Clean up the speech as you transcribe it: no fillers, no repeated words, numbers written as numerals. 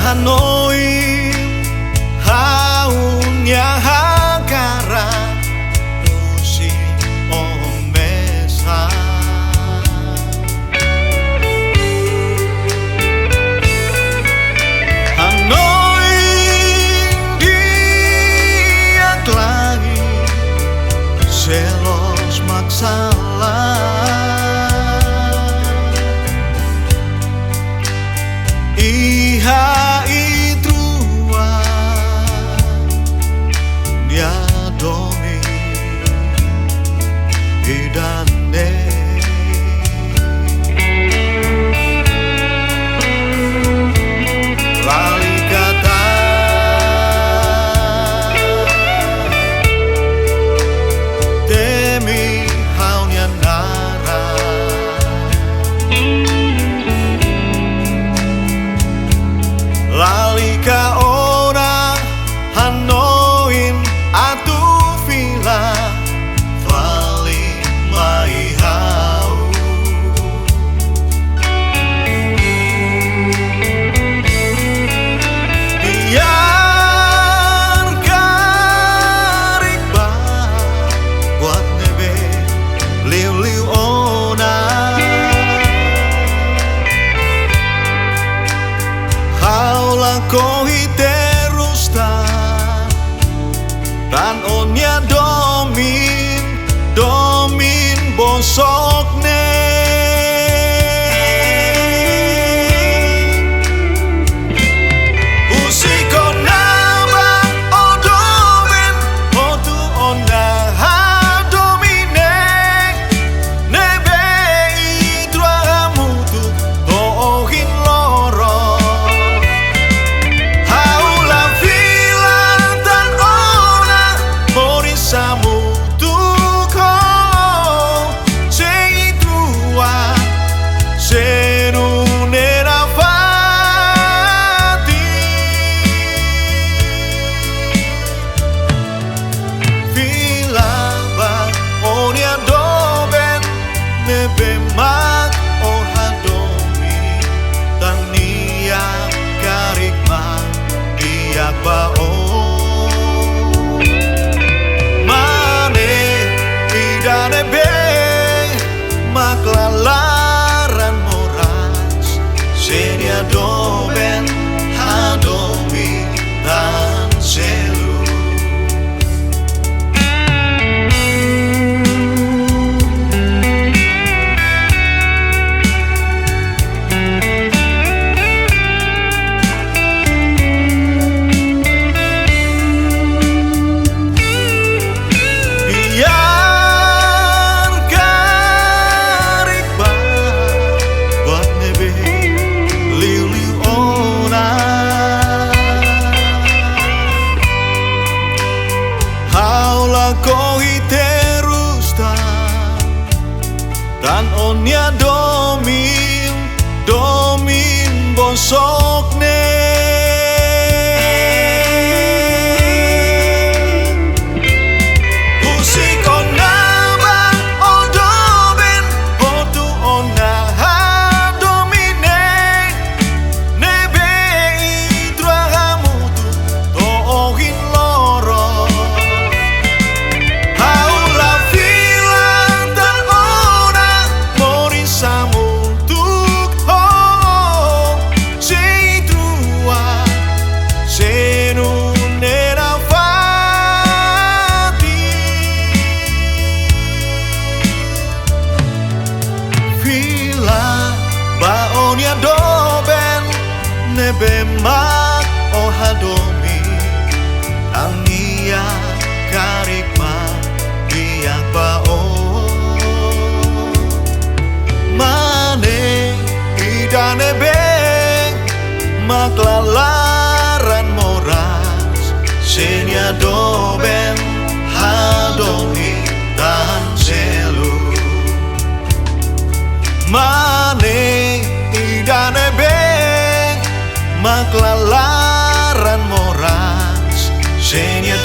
Hanoi haunya hakara usi omesa Hanoi diak lagi selos maksala Iha Lalika orang Hanoin atu vila Vali mai hau Biar karik buat nebe liu-liu ona Kohi terus tan onya domin bosok ne usiko nama odomen otu ona domine nebe idramu tu tohin loro Bemak ohadomi tania karikma diak bao mane idane be maklalaran moras senia doben hadomi tan selu Kohi terus dan onya domin bosok ne usiko nama odomen otu ona domine nebe idramu tu tohin loro Baonia doben nebemak ohadomi tania karikma diak bao mane maklalaran moras senya doben hadomi tan selu mane idane beng maklalaran moras senya